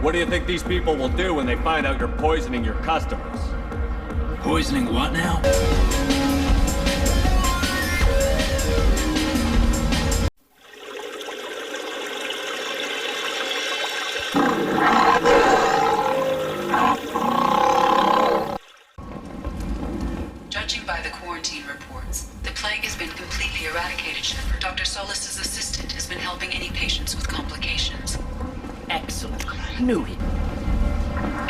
What do you think these people will do when they find out you're poisoning your customers? Poisoning what now? Judging by the quarantine reports, the plague has been completely eradicated, Shepard. Dr. Solis's assistant has been helping any patients with complications. Excellent. Knew it.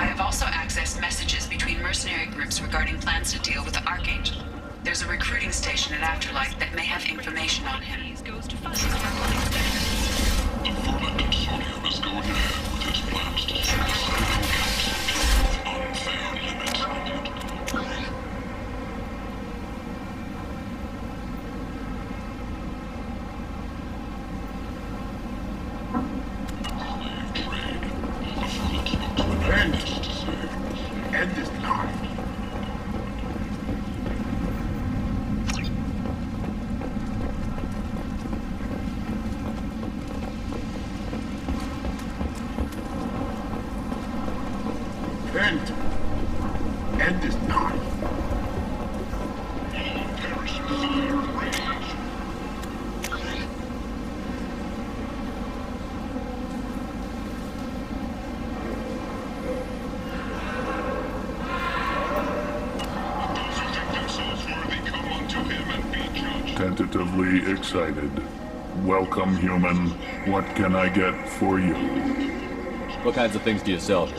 I have also accessed messages between mercenary groups regarding plans to deal with the Archangel. There's a recruiting station at Afterlife that may have information on him. The Vermin Consortium is going ahead with its plans to fix central council with unfair limits. End is nigh. End is nigh. Perish in fire and rage. Tentatively excited. Welcome, human. What can I get for you? What kinds of things do you sell here?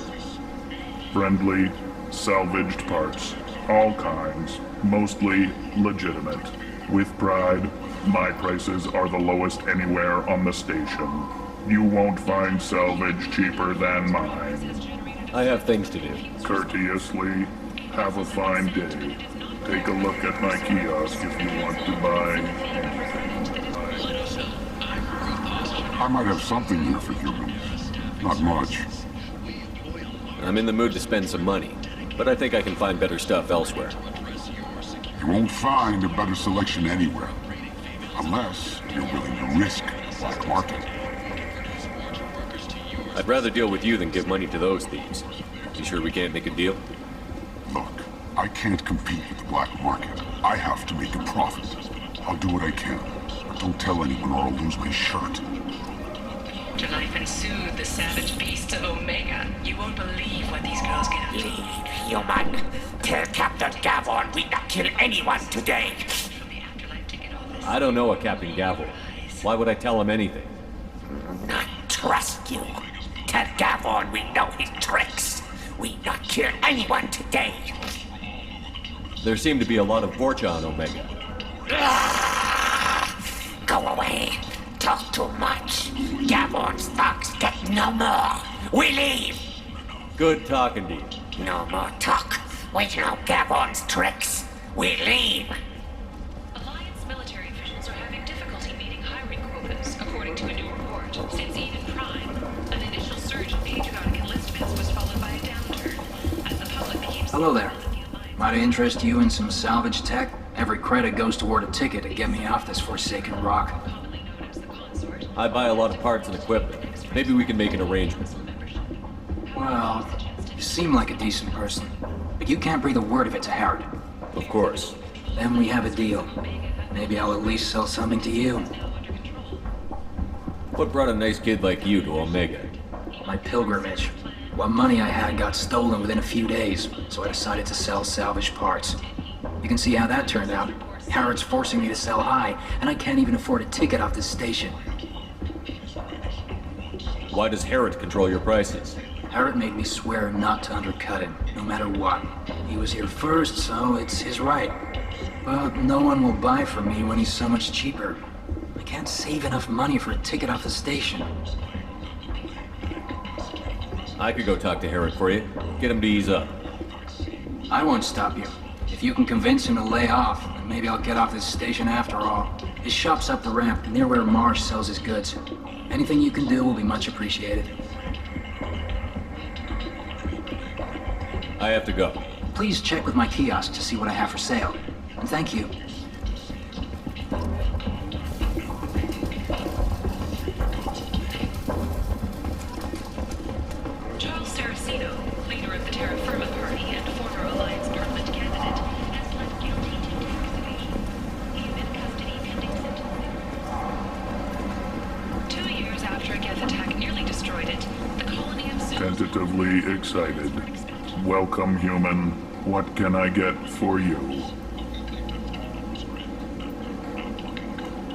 Friendly, salvaged parts. All kinds. Mostly legitimate. With pride, my prices are the lowest anywhere on the station. You won't find salvage cheaper than mine. I have things to do. Courteously, have a fine day. Take a look at my kiosk if you want to buy. I might have something here for human. Not much. I'm in the mood to spend some money, but I think I can find better stuff elsewhere. You won't find a better selection anywhere. Unless you're willing to risk black market. I'd rather deal with you than give money to those thieves. You sure we can't make a deal? Look, I can't compete with the black market. I have to make a profit. I'll do what I can. But don't tell anyone or I'll lose my shirt. To life and soothe the savage beasts of Omega. You won't believe what these girls get up to. Human, tell Captain Gavon we not kill anyone today. I don't know a Captain Gavel. Why would I tell him anything? Not trust you. Tell Gavon we know his tricks. We not kill anyone today. There seem to be a lot of Vorcha on Omega. Go away. Talk too much. Gavon's thugs get no more. We leave. Good talking to you. No more talk. We know Gavon's tricks. We leave. Alliance military officials are having difficulty meeting hiring quotas, according to a new report. Since Eden Prime, an initial surge in patriotic enlistments was followed by a downturn. As the public keeps... Hello there. Might I interest you in some salvage tech? Every credit goes toward a ticket to get me off this forsaken rock. I buy a lot of parts and equipment. Maybe we can make an arrangement. Well, you seem like a decent person, but you can't breathe a word of it to Herod. Of course. Then we have a deal. Maybe I'll at least sell something to you. What brought a nice kid like you to Omega? My pilgrimage. What money I had got stolen within a few days, so I decided to sell salvaged parts. You can see how that turned out. Herod's forcing me to sell high, and I can't even afford a ticket off this station. Why does Herod control your prices? Herod made me swear not to undercut him, no matter what. He was here first, so it's his right. But no one will buy from me when he's so much cheaper. I can't save enough money for a ticket off the station. I could go talk to Herod for you. Get him to ease up. I won't stop you. If you can convince him to lay off, then maybe I'll get off this station after all. His shop's up the ramp, near where Marsh sells his goods. Anything you can do will be much appreciated. I have to go. Please check with my kiosk to see what I have for sale. And thank you. tentatively excited. Welcome, human. What can I get for you?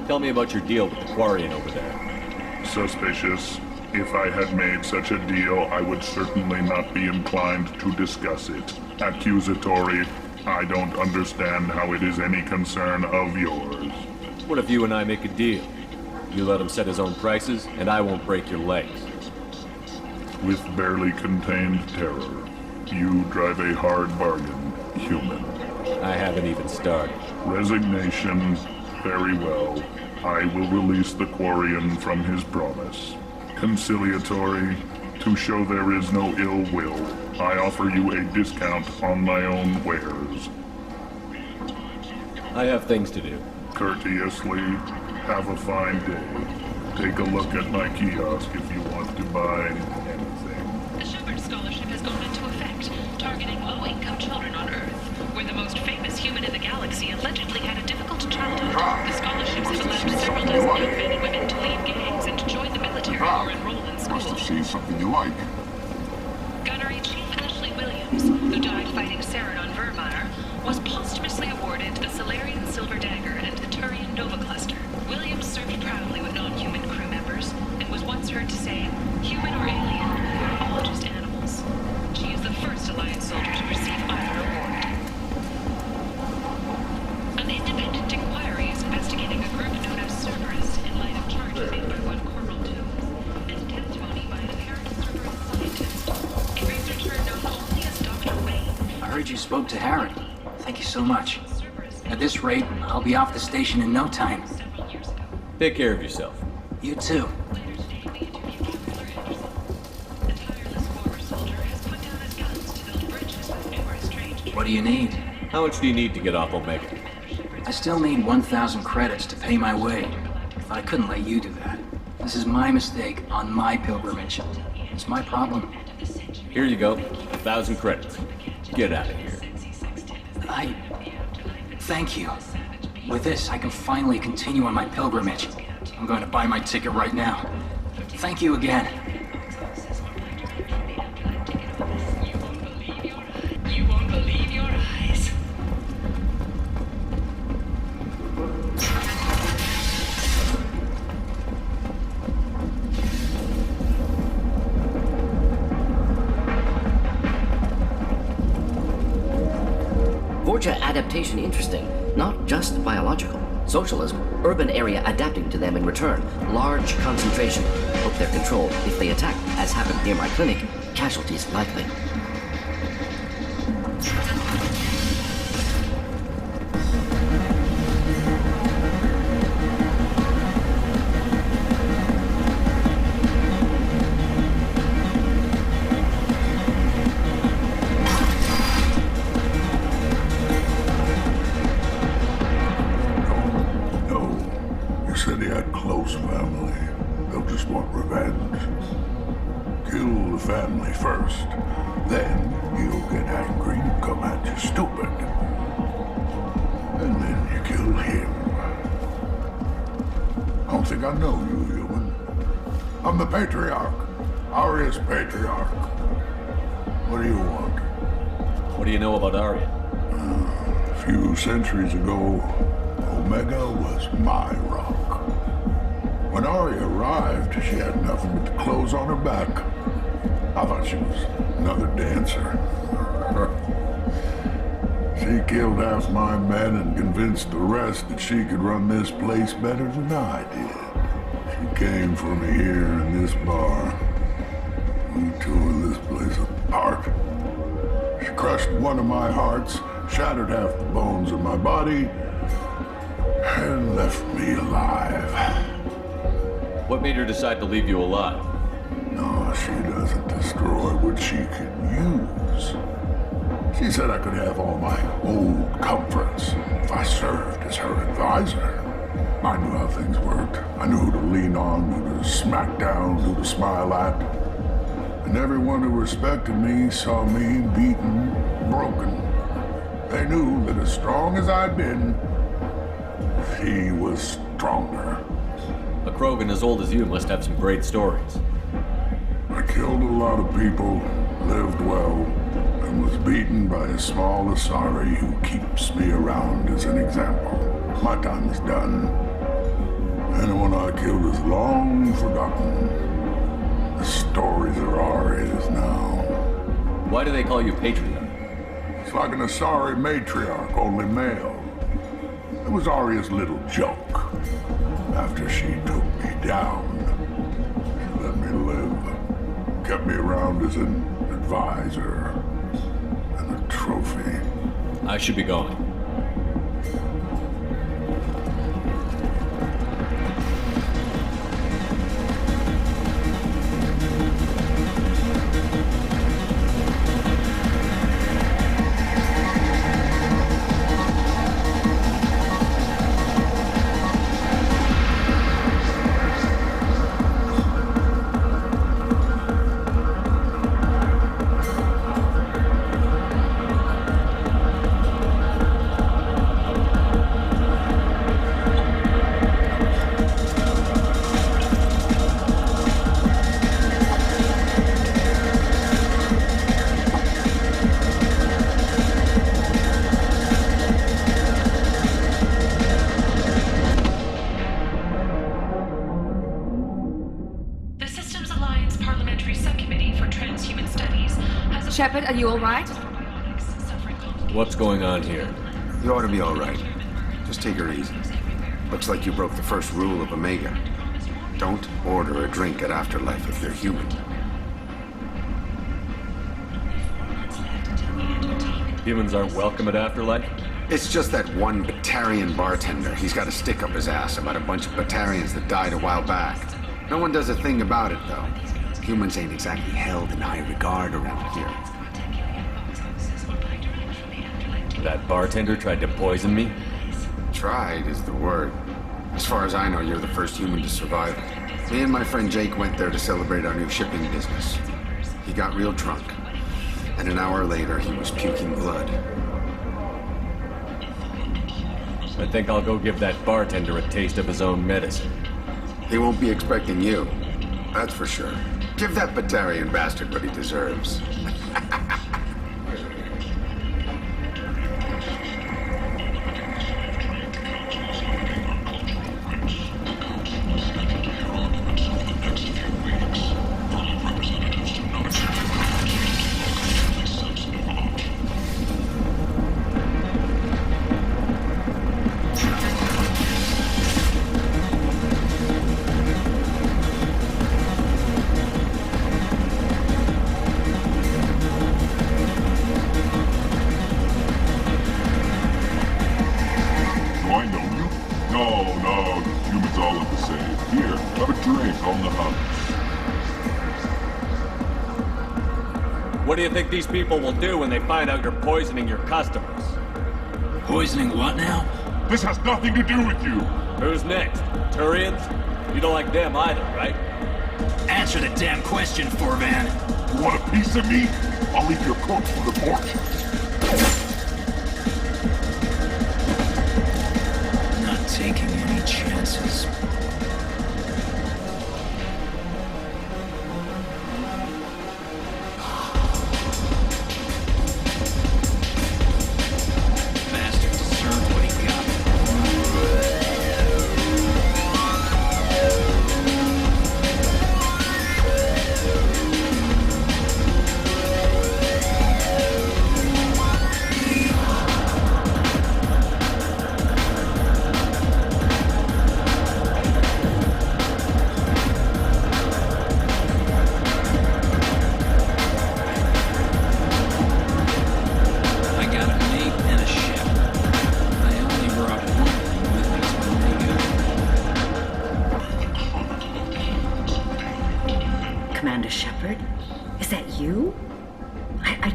Tell me about your deal with the Quarian over there. Suspicious. If I had made such a deal, I would certainly not be inclined to discuss it. Accusatory. I don't understand how it is any concern of yours. What if you and I make a deal? You let him set his own prices, and I won't break your legs. With barely contained terror, you drive a hard bargain, human. I haven't even started. Resignation. Very well. I will release the Quarian from his promise. Conciliatory. To show there is no ill will, I offer you a discount on my own wares. I have things to do. Courteously, have a fine day. Take a look at my kiosk if you want to buy anything. The Shepard Scholarship has gone into effect, targeting low-income children on Earth, where the most famous human in the galaxy allegedly had a difficult childhood. The scholarships have allowed several dozen young men and women to leave gangs and to join the military or enroll in Must have schools. seen something you like. Gunnery Chief Ashley Williams, who died fighting Saren on Vermeer, was posthumously awarded the Solarian Silver Dagger and the Turian Nova Cluster. Williams served proudly with non-human crew members and was once heard to say, "Human or alien, we're all just animals." She is the first Alliance soldier to receive either award. An independent inquiry is investigating a group known as Cerberus in light of charges made by one Corporal Toombs and testimony by an apparent Cerberus scientist, a researcher known only as Dr. Wayne. I heard you spoke to Harry. Thank you so much. Cerberus At this rate, I'll be off the station in no time. several years ago. Take care of yourself. You too. Later today, we interviewed Counselor Henderson. The tireless former soldier has put down his guns to build bridges with numerous strange What do you need? How much do you need to get off Omega? I still need 1,000 credits to pay my way. But I couldn't let you do that. This is my mistake on my pilgrimage. It's my problem. Here you go. 1,000 credits. Get out of here. Thank you. With this, I can finally continue on my pilgrimage. I'm going to buy my ticket right now. Thank you again. You won't believe your eyes. Vorcha adaptation interesting, not just biological. Socialism, urban area adapting to them in return. Large concentration. Hope they're controlled. If they attack, as happened near my clinic, casualties likely. No. You said he had close family. They'll just want revenge. Kill the family first. Then he'll get angry and come at you stupid. And then you kill him. I don't think I know you, human. I'm the Patriarch. Aria's Patriarch. What do you want? What do you know about Arya? A few centuries ago, Omega was my rock. When Arya arrived, she had nothing but the clothes on her back. I thought she was another dancer. She killed half my men and convinced the rest that she could run this place better than I did. She came for me here in this bar. We tore this place apart. She crushed one of my hearts, shattered half the bones of my body, and left me alive. What made her decide to leave you alive? No, she doesn't destroy what she can use. She said I could have all my old comforts if I served as her advisor. I knew how things worked. I knew who to lean on, who to smack down, who to smile at. And everyone who respected me saw me beaten, broken. They knew that as strong as I'd been, she was stronger. A Krogan as old as you must have some great stories. I killed a lot of people, lived well, and was beaten by a small Asari who keeps me around as an example. My time is done. Anyone I killed is long forgotten. The stories are Arya's now. Why do they call you Patriarch? It's like an Asari matriarch, only male. It was Arya's little joke. After she took me down, she let me live. Kept me around as an advisor and a trophy. I should be going. Shepard, are you all right? What's going on here? You ought to be all right. Just take her easy. Looks like you broke the first rule of Omega. Don't order a drink at Afterlife if you're human. Humans aren't welcome at Afterlife? It's just that one Batarian bartender. He's got a stick up his ass about a bunch of Batarians that died a while back. No one does a thing about it, though. Humans ain't exactly held in high regard around here. That bartender tried to poison me? Tried is the word. As far as I know, you're the first human to survive it. Me and my friend Jake went there to celebrate our new shipping business. He got real drunk, and an hour later he was puking blood. I think I'll go give that bartender a taste of his own medicine. He won't be expecting you, that's for sure. Give that Batarian bastard what he deserves. What do you think these people will do when they find out you're poisoning your customers? Poisoning what now? This has nothing to do with you! Who's next? Turians? You don't like them either, right? Answer the damn question, Forvan. You want a piece of me? I'll leave your corpse for the fortune. Not taking any chances.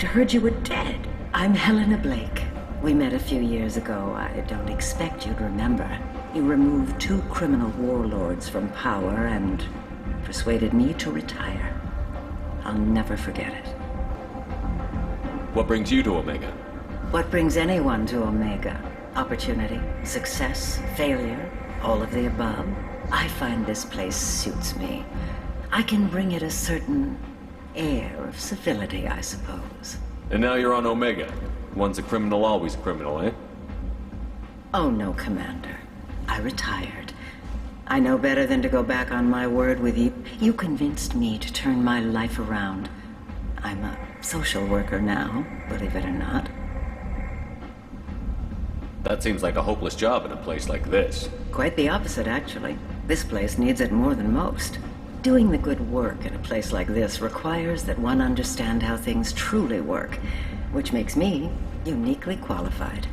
Heard you were dead. I'm Helena Blake. We met a few years ago. I don't expect you'd remember. You removed 2 criminal warlords from power and persuaded me to retire. I'll never forget it. What brings you to Omega? What brings anyone to Omega? Opportunity, success, failure, all of the above. I find this place suits me. I can bring it a certain air of civility, I suppose. And now you're on Omega. Once a criminal, always a criminal, eh? Oh no, Commander. I retired. I know better than to go back on my word with you. You convinced me to turn my life around. I'm a social worker now, believe it or not. That seems like a hopeless job in a place like this. Quite the opposite, actually. This place needs it more than most. Doing the good work in a place like this requires that one understand how things truly work, which makes me uniquely qualified.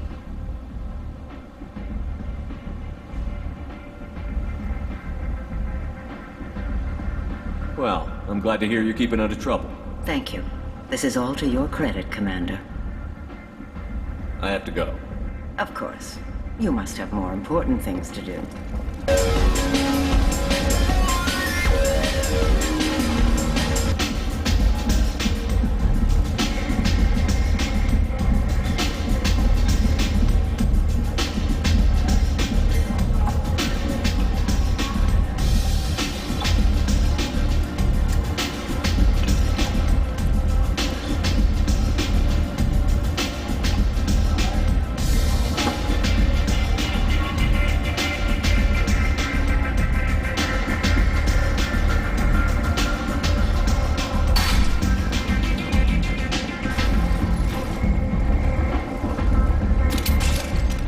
Well, I'm glad to hear you're keeping out of trouble. Thank you. This is all to your credit, Commander. I have to go. Of course. You must have more important things to do.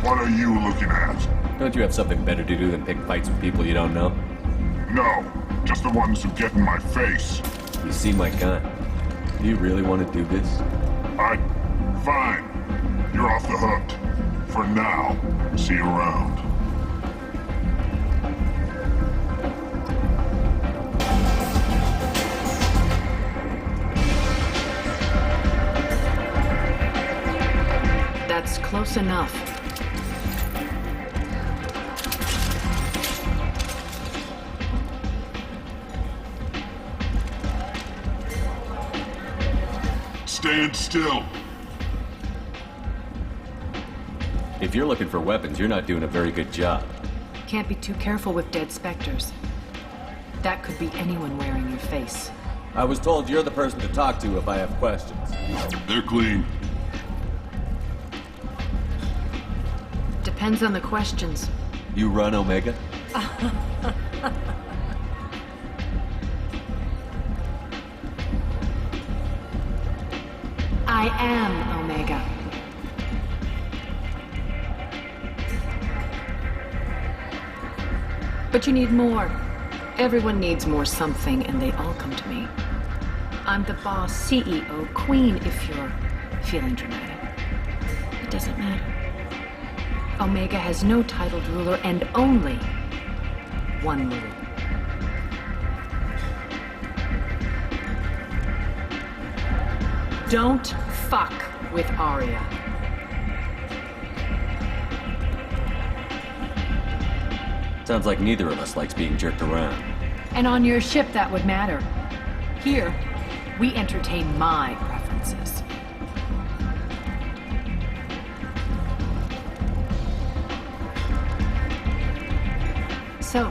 What are you looking at? Don't you have something better to do than pick fights with people you don't know? No, just the ones who get in my face. You see my gun. Do you really want to do this? Fine. You're off the hook. For now. See you around. That's close enough. Stand still. If you're looking for weapons, you're not doing a very good job. Can't be too careful with dead specters. That could be anyone wearing your face. I was told you're the person to talk to if I have questions. They're clean. Depends on the questions. You run Omega? I am Omega. But you need more. Everyone needs more something, and they all come to me. I'm the boss, CEO, queen, if you're feeling dramatic. It doesn't matter. Omega has no titled ruler and only one rule. Don't fuck with Arya. Sounds like neither of us likes being jerked around. And on your ship, that would matter. Here, we entertain my preferences. So,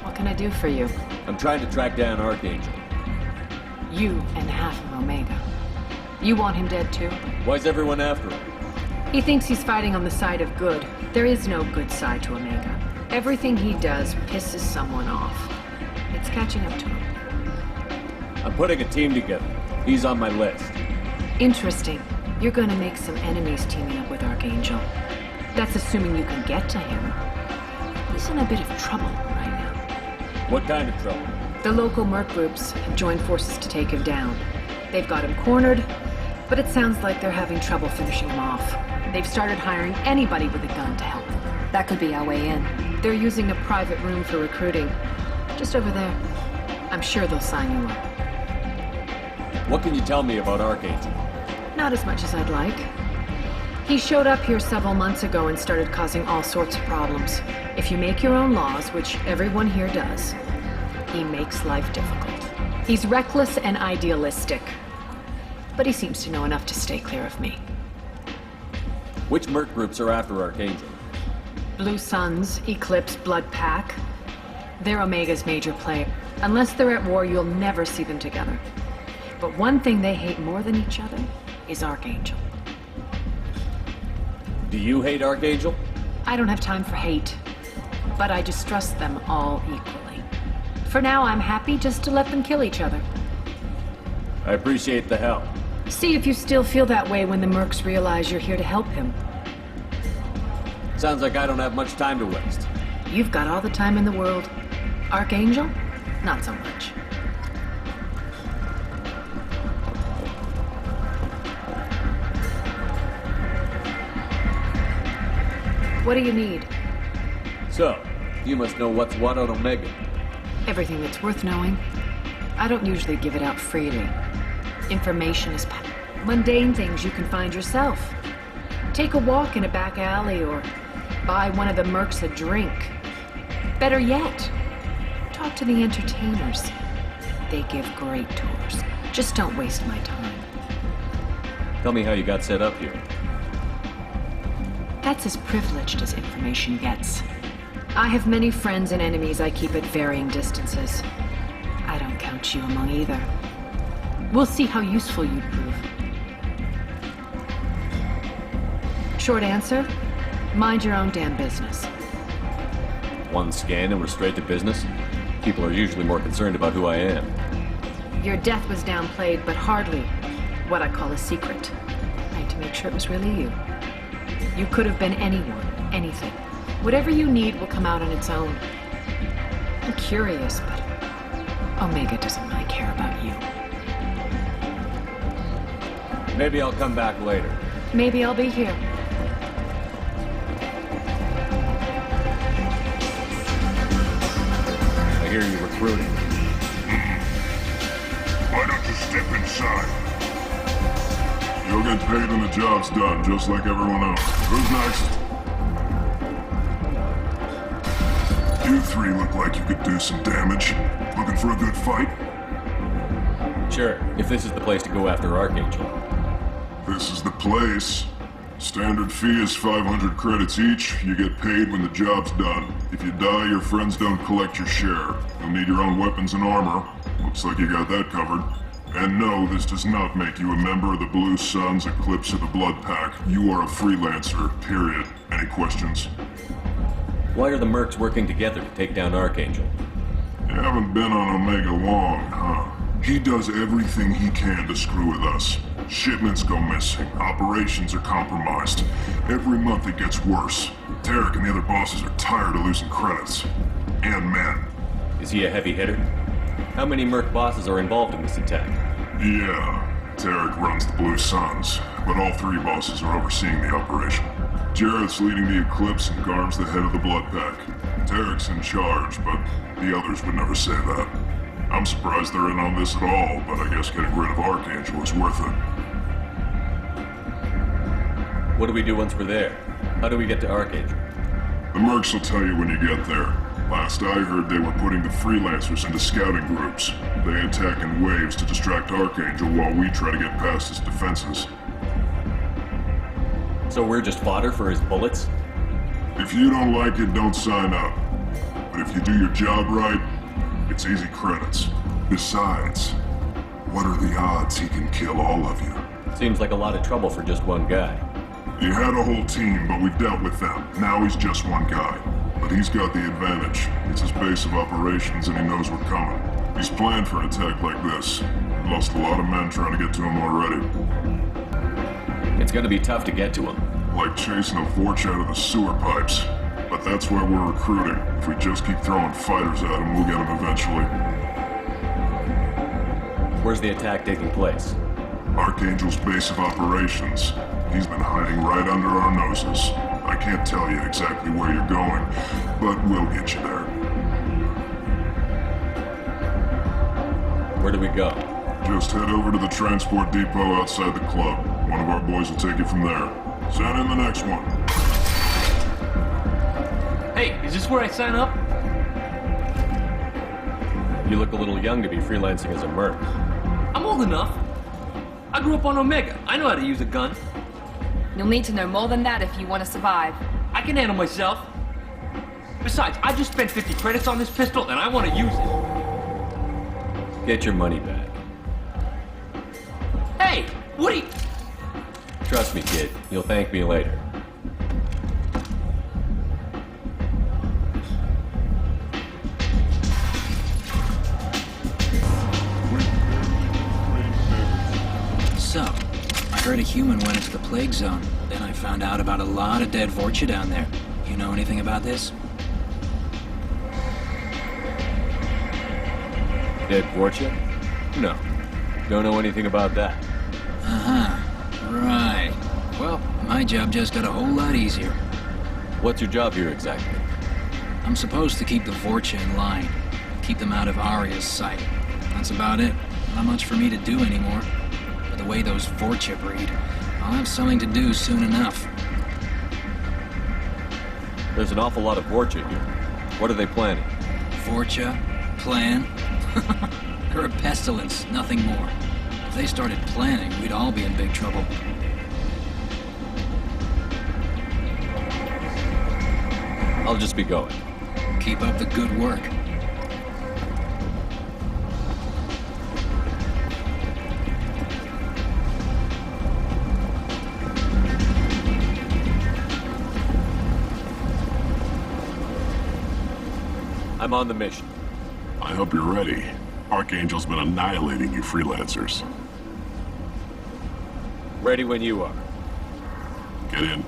what can I do for you? I'm trying to track down Archangel. You and half of Omega. You want him dead too? Why's everyone after him? He thinks he's fighting on the side of good. There is no good side to Omega. Everything he does pisses someone off. It's catching up to him. I'm putting a team together. He's on my list. Interesting. You're gonna make some enemies teaming up with Archangel. That's assuming you can get to him. He's in a bit of trouble right now. What kind of trouble? The local merc groups have joined forces to take him down. They've got him cornered, but it sounds like they're having trouble finishing him off. They've started hiring anybody with a gun to help them. That could be our way in. They're using a private room for recruiting. Just over there. I'm sure they'll sign you up. What can you tell me about Archangel? Not as much as I'd like. He showed up here several months ago and started causing all sorts of problems. If you make your own laws, which everyone here does, he makes life difficult. He's reckless and idealistic, but he seems to know enough to stay clear of me. Which merc groups are after Archangel? Blue Suns, Eclipse, Blood Pack. They're Omega's major player. Unless they're at war, you'll never see them together. But one thing they hate more than each other is Archangel. Do you hate Archangel? I don't have time for hate, but I distrust them all equally. For now, I'm happy just to let them kill each other. I appreciate the help. See if you still feel that way when the mercs realize you're here to help him. Sounds like I don't have much time to waste. You've got all the time in the world. Archangel? Not so much. What do you need? So, you must know what's what on Omega. Everything that's worth knowing. I don't usually give it out freely. Information is mundane things you can find yourself. Take a walk in a back alley or buy one of the mercs a drink. Better yet, talk to the entertainers. They give great tours. Just don't waste my time. Tell me how you got set up here. That's as privileged as information gets. I have many friends and enemies I keep at varying distances. I don't count you among either. We'll see how useful you prove. Short answer, mind your own damn business. One scan and we're straight to business? People are usually more concerned about who I am. Your death was downplayed, but hardly what I call a secret. I had to make sure it was really you. You could have been anyone, anything. Whatever you need will come out on its own. I'm curious, but Omega doesn't really care about you. Maybe I'll come back later. Maybe I'll be here. I hear you recruiting. Why don't you step inside? You'll get paid when the job's done, just like everyone else. Who's next? You three look like you could do some damage. Looking for a good fight? Sure, if this is the place to go after Archangel. This is the place. Standard fee is 500 credits each. You get paid when the job's done. If you die, your friends don't collect your share. You'll need your own weapons and armor. Looks like you got that covered. And no, this does not make you a member of the Blue Suns, Eclipse, or the Blood Pack. You are a freelancer, period. Any questions? Why are the mercs working together to take down Archangel? You haven't been on Omega long, huh? He does everything he can to screw with us. Shipments go missing. Operations are compromised. Every month it gets worse. Tarek and the other bosses are tired of losing credits. And men. Is he a heavy hitter? How many merc bosses are involved in this attack? Yeah, Tarek runs the Blue Suns, but all three bosses are overseeing the operation. Jarrett's leading the Eclipse and Garm's the head of the Blood Pack. Tarek's in charge, but the others would never say that. I'm surprised they're in on this at all, but I guess getting rid of Archangel is worth it. What do we do once we're there? How do we get to Archangel? The mercs will tell you when you get there. Last I heard, they were putting the freelancers into scouting groups. They attack in waves to distract Archangel while we try to get past his defenses. So we're just fodder for his bullets? If you don't like it, don't sign up. But if you do your job right, it's easy credits. Besides, what are the odds he can kill all of you? Seems like a lot of trouble for just one guy. He had a whole team, but we've dealt with them. Now he's just one guy. But he's got the advantage. It's his base of operations and he knows we're coming. He's planned for an attack like this. Lost a lot of men trying to get to him already. It's gonna be tough to get to him. Like chasing a Vorch out of the sewer pipes. But that's why we're recruiting. If we just keep throwing fighters at him, we'll get him eventually. Where's the attack taking place? Archangel's base of operations. He's been hiding right under our noses. I can't tell you exactly where you're going, but we'll get you there. Where do we go? Just head over to the transport depot outside the club. One of our boys will take you from there. Send in the next one. Hey, is this where I sign up? You look a little young to be freelancing as a merc. I'm old enough. I grew up on Omega. I know how to use a gun. You'll need to know more than that if you want to survive. I can handle myself. Besides, I just spent 50 credits on this pistol and I want to use it. Get your money back. What are you... Trust me, kid. You'll thank me later. So, I heard a human went into the plague zone. Then I found out about a lot of dead Vorcha down there. You know anything about this? Dead Vorcha? No. Don't know anything about that. Uh-huh. Right. Well, my job just got a whole lot easier. What's your job here exactly? I'm supposed to keep the Vorcha in line. Keep them out of Arya's sight. That's about it. Not much for me to do anymore. But the way those Vorcha breed, I'll have something to do soon enough. There's an awful lot of Vorcha here. What are they planning? Vorcha? Plan? They're a pestilence, nothing more. If they started planning, we'd all be in big trouble. I'll just be going. Keep up the good work. I'm on the mission. I hope you're ready. Archangel's been annihilating you freelancers. Ready when you are. Get in.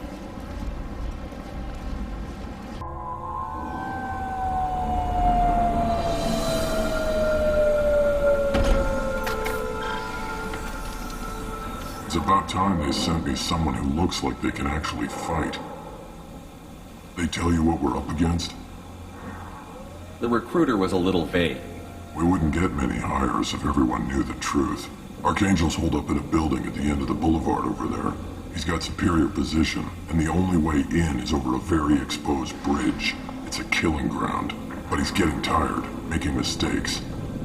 It's about time they sent me someone who looks like they can actually fight. They tell you what we're up against? The recruiter was a little vague. We wouldn't get many hires if everyone knew the truth. Archangel's holed up in a building at the end of the boulevard over there. He's got superior position, and the only way in is over a very exposed bridge. It's a killing ground, but he's getting tired, making mistakes.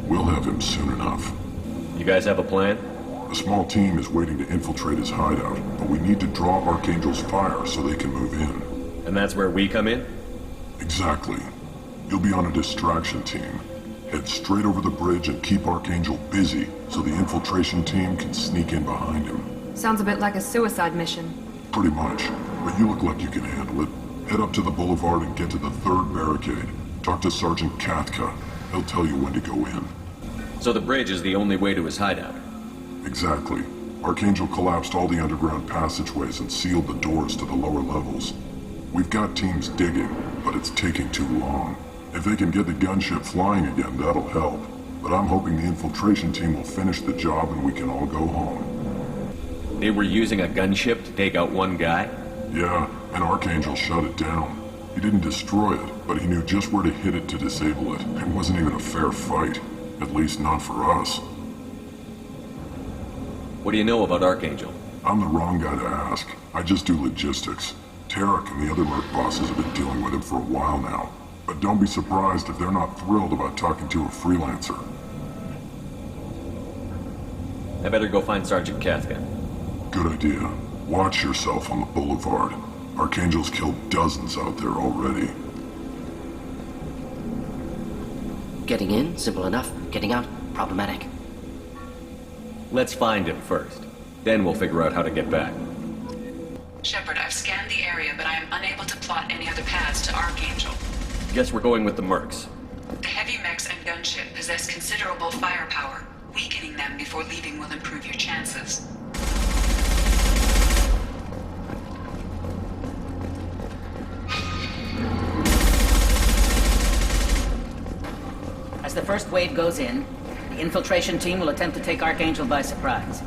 We'll have him soon enough. You guys have a plan? A small team is waiting to infiltrate his hideout, but we need to draw Archangel's fire so they can move in. And that's where we come in? Exactly. You'll be on a distraction team. Head straight over the bridge and keep Archangel busy so the infiltration team can sneak in behind him. Sounds a bit like a suicide mission. Pretty much, but you look like you can handle it. Head up to the boulevard and get to the third barricade. Talk to Sergeant Katka. He'll tell you when to go in. So the bridge is the only way to his hideout? Exactly. Archangel collapsed all the underground passageways and sealed the doors to the lower levels. We've got teams digging, but it's taking too long. If they can get the gunship flying again, that'll help. But I'm hoping the infiltration team will finish the job and we can all go home. They were using a gunship to take out one guy? Yeah, and Archangel shut it down. He didn't destroy it, but he knew just where to hit it to disable it. It wasn't even a fair fight. At least not for us. What do you know about Archangel? I'm the wrong guy to ask. I just do logistics. Tarek and the other merc bosses have been dealing with him for a while now. But don't be surprised if they're not thrilled about talking to a freelancer. I better go find Sergeant Katka. Good idea. Watch yourself on the boulevard. Archangel's killed dozens out there already. Getting in, simple enough. Getting out, problematic. Let's find him first. Then we'll figure out how to get back. Shepard, I've scanned the area, but I am unable to plot any other paths to Archangel. Guess we're going with the mercs. The heavy mechs and gunship possess considerable firepower. Weakening them before leaving will improve your chances. As the first wave goes in, the infiltration team will attempt to take Archangel by surprise.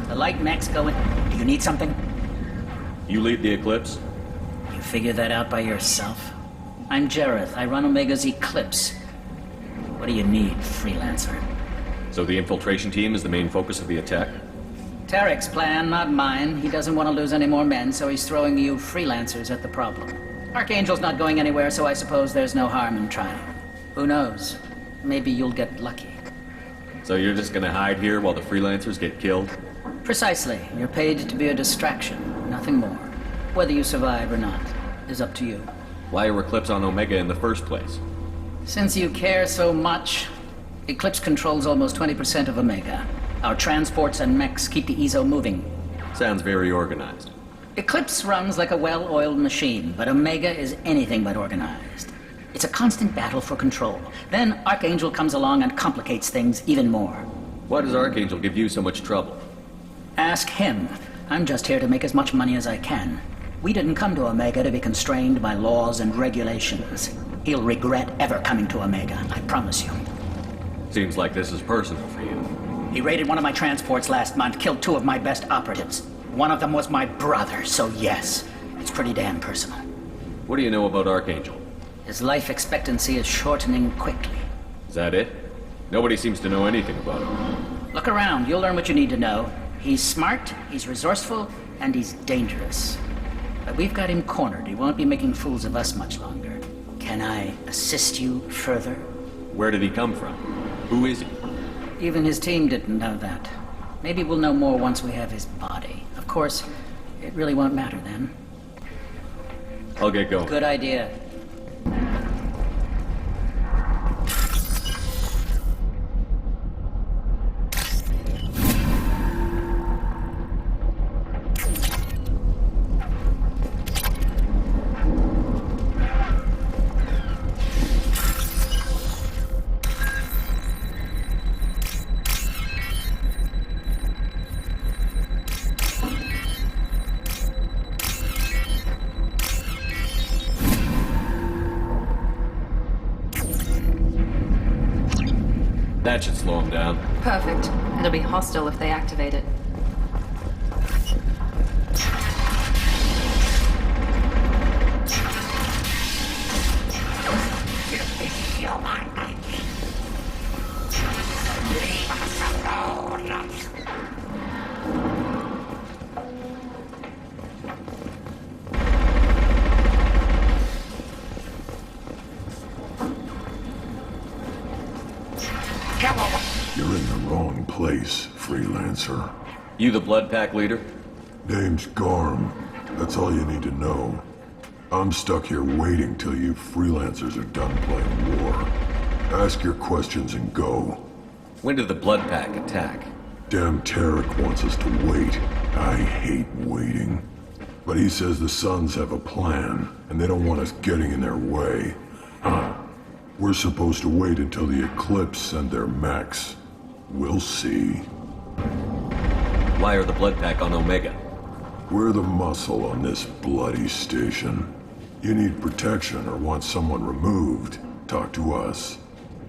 The light mechs go in. Do you need something? You lead the Eclipse? You figure that out by yourself? I'm Jareth. I run Omega's Eclipse. What do you need, freelancer? So the infiltration team is the main focus of the attack? Tarek's plan, not mine. He doesn't want to lose any more men, so he's throwing you freelancers at the problem. Archangel's not going anywhere, so I suppose there's no harm in trying. Who knows? Maybe you'll get lucky. So you're just gonna hide here while the freelancers get killed? Precisely. You're paid to be a distraction, nothing more. Whether you survive or not is up to you. Why are Eclipse on Omega in the first place? Since you care so much, Eclipse controls almost 20% of Omega. Our transports and mechs keep the EZO moving. Sounds very organized. Eclipse runs like a well-oiled machine, but Omega is anything but organized. It's a constant battle for control. Then Archangel comes along and complicates things even more. Why does Archangel give you so much trouble? Ask him. I'm just here to make as much money as I can. We didn't come to Omega to be constrained by laws and regulations. He'll regret ever coming to Omega, I promise you. Seems like this is personal for you. He raided one of my transports last month, killed 2 of my best operatives. One of them was my brother, so yes, it's pretty damn personal. What do you know about Archangel? His life expectancy is shortening quickly. Is that it? Nobody seems to know anything about him. Look around, you'll learn what you need to know. He's smart, he's resourceful, and he's dangerous. But we've got him cornered. He won't be making fools of us much longer. Can I assist you further? Where did he come from? Who is he? Even his team didn't know that. Maybe we'll know more once we have his body. Of course, it really won't matter then. I'll get going. Good idea. That should slow him down. Perfect. It'll be hostile if they activate it. You're in the wrong place, freelancer. You the Blood Pack leader? Name's Garm. That's all you need to know. I'm stuck here waiting till you freelancers are done playing war. Ask your questions and go. When did the Blood Pack attack? Damn Tarek wants us to wait. I hate waiting. But he says the Suns have a plan, and they don't want us getting in their way. We're supposed to wait until the Eclipse send their mechs. We'll see. Why are the Blood Pack on Omega? We're the muscle on this bloody station. You need protection or want someone removed, talk to us.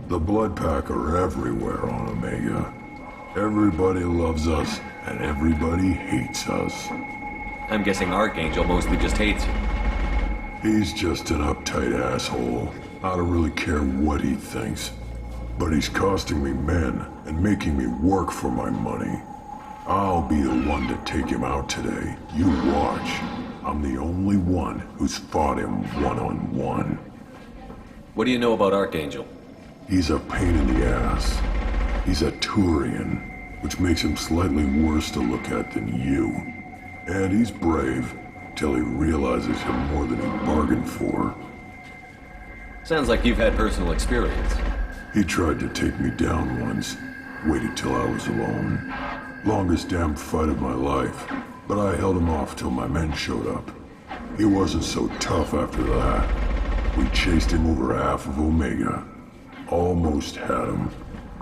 The Blood Pack are everywhere on Omega. Everybody loves us, and everybody hates us. I'm guessing Archangel mostly just hates you. He's just an uptight asshole. I don't really care what he thinks. But he's costing me men and making me work for my money. I'll be the one to take him out today. You watch. I'm the only one who's fought him one-on-one. What do you know about Archangel? He's a pain in the ass. He's a Turian, which makes him slightly worse to look at than you. And he's brave, till he realizes you're more than he bargained for. Sounds like you've had personal experience. He tried to take me down once. Waited till I was alone. Longest damn fight of my life. But I held him off till my men showed up. He wasn't so tough after that. We chased him over half of Omega. Almost had him.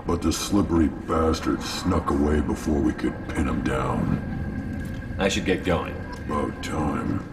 But the slippery bastard snuck away before we could pin him down. I should get going. About time.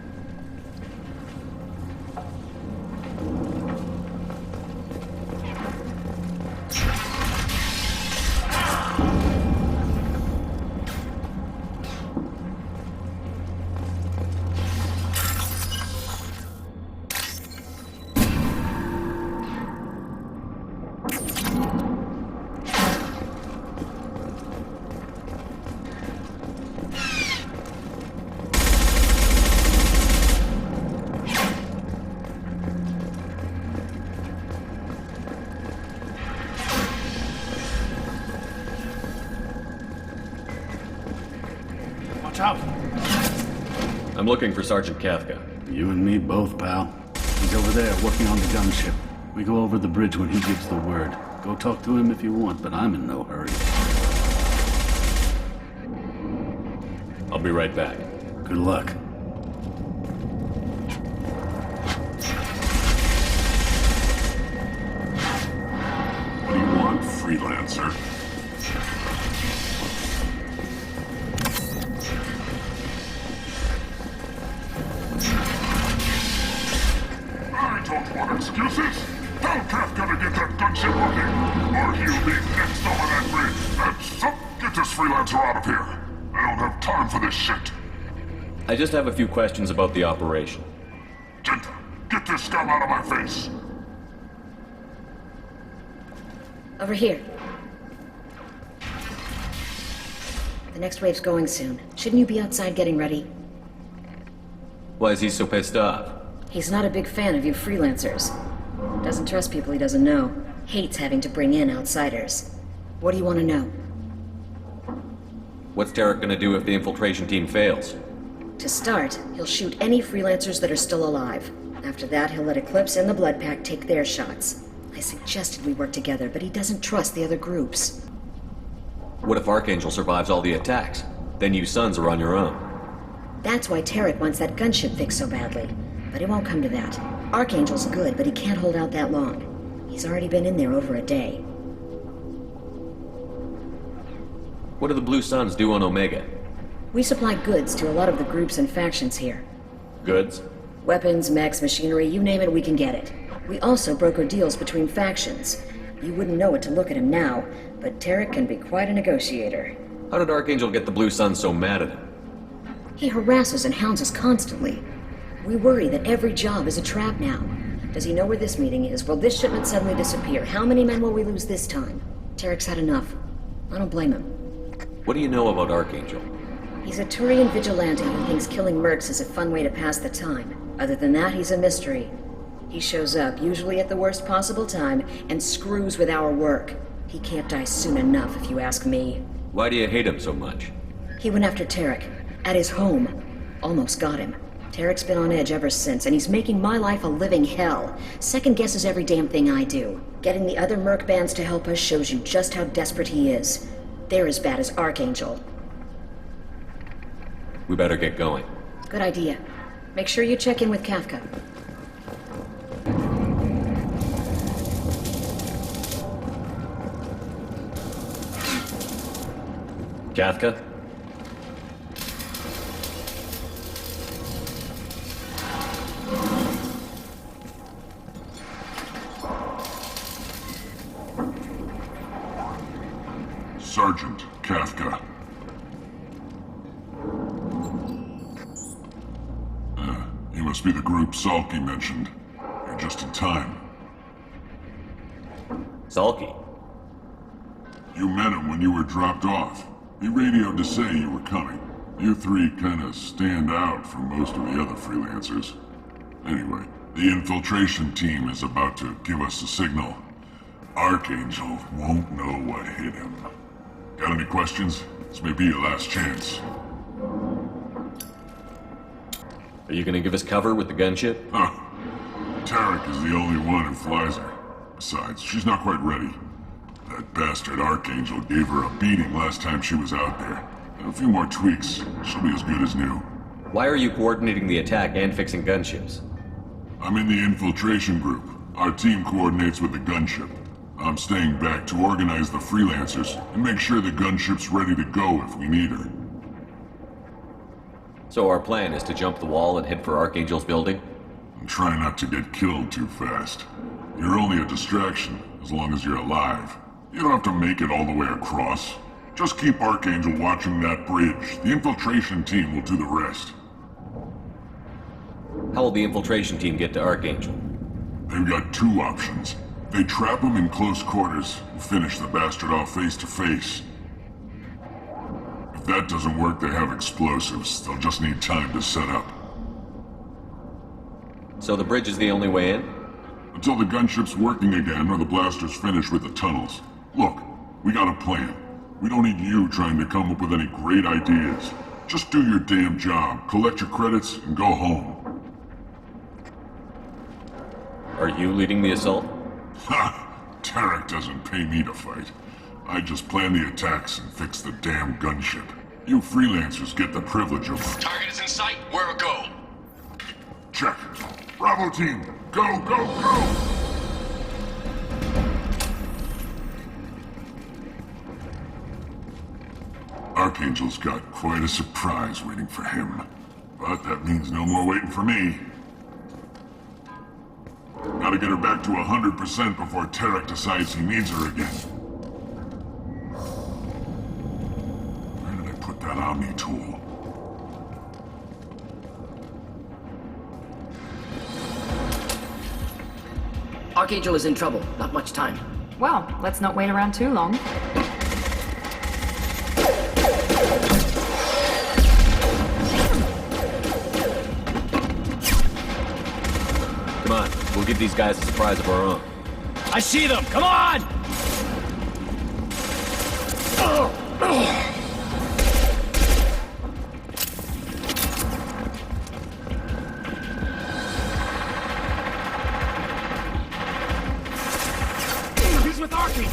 Chop. I'm looking for Sergeant Kafka. You and me both, pal. He's over there working on the gunship. We go over the bridge when he gives the word. Go talk to him if you want, but I'm in no hurry. I'll be right back. Good luck. What do you want, freelancer? I don't want excuses. Tell Kafka to get that gunship working, or he'll be next over that bridge. That's so. Get this freelancer out of here. I don't have time for this shit. I just have a few questions about the operation. Genta, get this scum out of my face. Over here. The next wave's going soon. Shouldn't you be outside getting ready? Why is he so pissed off? He's not a big fan of you freelancers. Doesn't trust people he doesn't know. Hates having to bring in outsiders. What do you want to know? What's Tarek gonna do if the infiltration team fails? To start, he'll shoot any freelancers that are still alive. After that, he'll let Eclipse and the Blood Pack take their shots. I suggested we work together, but he doesn't trust the other groups. What if Archangel survives all the attacks? Then you sons are on your own. That's why Tarek wants that gunship fixed so badly. But it won't come to that. Archangel's good, but he can't hold out that long. He's already been in there over a day. What do the Blue Suns do on Omega? We supply goods to a lot of the groups and factions here. Goods? Weapons, mechs, machinery, you name it, we can get it. We also broker deals between factions. You wouldn't know it to look at him now, but Tarek can be quite a negotiator. How did Archangel get the Blue Suns so mad at him? He harasses and hounds us constantly. We worry that every job is a trap now. Does he know where this meeting is? Will this shipment suddenly disappear? How many men will we lose this time? Tarek's had enough. I don't blame him. What do you know about Archangel? He's a Turian vigilante who thinks killing mercs is a fun way to pass the time. Other than that, he's a mystery. He shows up, usually at the worst possible time, and screws with our work. He can't die soon enough, if you ask me. Why do you hate him so much? He went after Tarek. At his home. Almost got him. Tarek's been on edge ever since, and he's making my life a living hell. Second guesses every damn thing I do. Getting the other merc bands to help us shows you just how desperate he is. They're as bad as Archangel. We better get going. Good idea. Make sure you check in with Kafka. Kafka? Sergeant Kafka. You must be the group Salky mentioned. You're just in time. Salky? You met him when you were dropped off. He radioed to say you were coming. You three kinda stand out from most of the other freelancers. Anyway, the infiltration team is about to give us a signal. Archangel won't know what hit him. Got any questions? This may be your last chance. Are you gonna give us cover with the gunship? Huh. Tarek is the only one who flies her. Besides, she's not quite ready. That bastard Archangel gave her a beating last time she was out there. A few more tweaks, she'll be as good as new. Why are you coordinating the attack and fixing gunships? I'm in the infiltration group. Our team coordinates with the gunship. I'm staying back to organize the freelancers and make sure the gunship's ready to go if we need her. So our plan is to jump the wall and head for Archangel's building? And try not to get killed too fast. You're only a distraction, as long as you're alive. You don't have to make it all the way across. Just keep Archangel watching that bridge. The infiltration team will do the rest. How will the infiltration team get to Archangel? They've got two options. They trap him in close quarters and finish the bastard off face to face. If that doesn't work, they have explosives. They'll just need time to set up. So the bridge is the only way in? Until the gunship's working again or the blasters finish with the tunnels. Look, we got a plan. We don't need you trying to come up with any great ideas. Just do your damn job, collect your credits, and go home. Are you leading the assault? Ha! Tarek doesn't pay me to fight. I just plan the attacks and fix the damn gunship. You freelancers get the privilege of... Target is in sight. Where a go? Check. Bravo team, go, go, go! Archangel's got quite a surprise waiting for him. But that means no more waiting for me. Gotta get her back to 100% before Tarek decides he needs her again. Where did I put that Omni tool? Archangel is in trouble. Not much time. Well, let's not wait around too long. Come on, we'll give these guys a surprise of our own. I see them! Come on! He's with Archangel!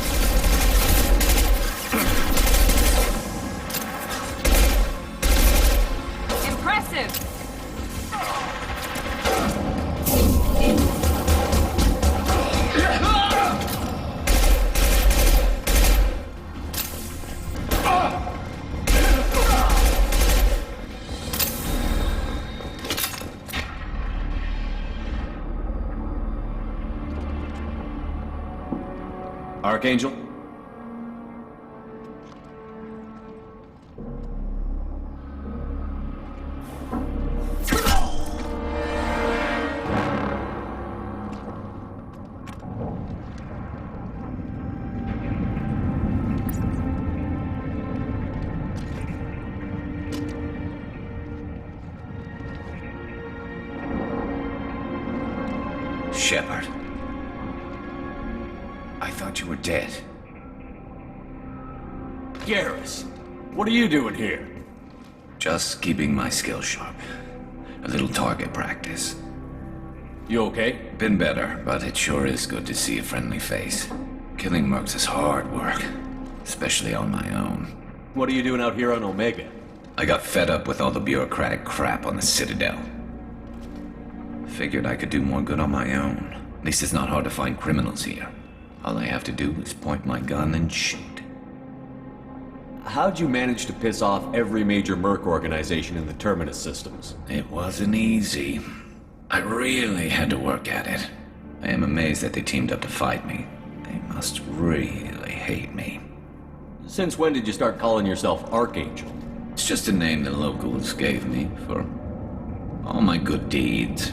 Impressive! Archangel? Shepard. I thought you were dead. Garrus, what are you doing here? Just keeping my skills sharp. A little target practice. You okay? Been better, but it sure is good to see a friendly face. Killing mercs is hard work, especially on my own. What are you doing out here on Omega? I got fed up with all the bureaucratic crap on the Citadel. Figured I could do more good on my own. At least it's not hard to find criminals here. All I have to do is point my gun and shoot. How'd you manage to piss off every major merc organization in the Terminus systems? It wasn't easy. I really had to work at it. I am amazed that they teamed up to fight me. They must really hate me. Since when did you start calling yourself Archangel? It's just a name the locals gave me for all my good deeds.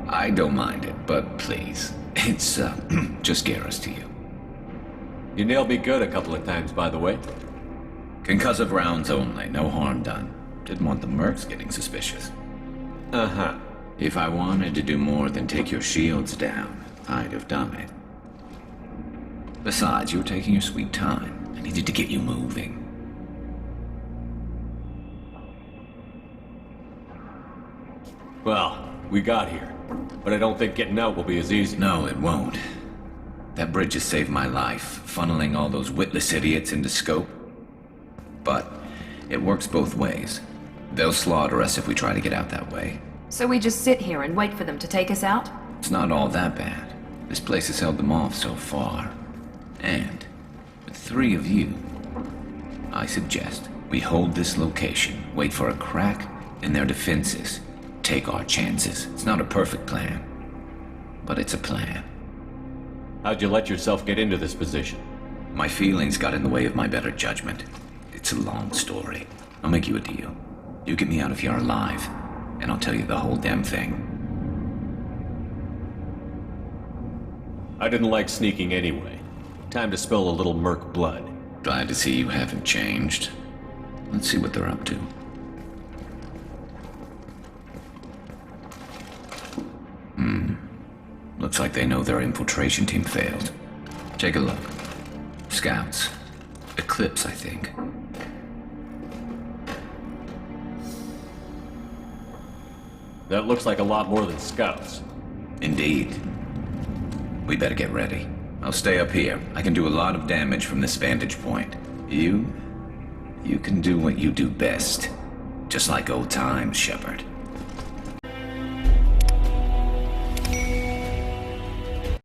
I don't mind it, but please, it's just Garrus to you. You nailed me good a couple of times, by the way. Concussive rounds only, no harm done. Didn't want the mercs getting suspicious. Uh-huh. If I wanted to do more than take your shields down, I'd have done it. Besides, you were taking your sweet time. I needed to get you moving. Well, we got here. But I don't think getting out will be as easy. No, it won't. That bridge has saved my life, funneling all those witless idiots into scope. But it works both ways. They'll slaughter us if we try to get out that way. So we just sit here and wait for them to take us out? It's not all that bad. This place has held them off so far. And with 3 of you, I suggest we hold this location, wait for a crack in their defenses, take our chances. It's not a perfect plan, but it's a plan. How'd you let yourself get into this position? My feelings got in the way of my better judgment. It's a long story. I'll make you a deal. You get me out of here alive, and I'll tell you the whole damn thing. I didn't like sneaking anyway. Time to spill a little merc blood. Glad to see you haven't changed. Let's see what they're up to. Looks like they know their infiltration team failed. Take a look. Scouts. Eclipse, I think. That looks like a lot more than scouts. Indeed. We better get ready. I'll stay up here. I can do a lot of damage from this vantage point. You can do what you do best. Just like old times, Shepard.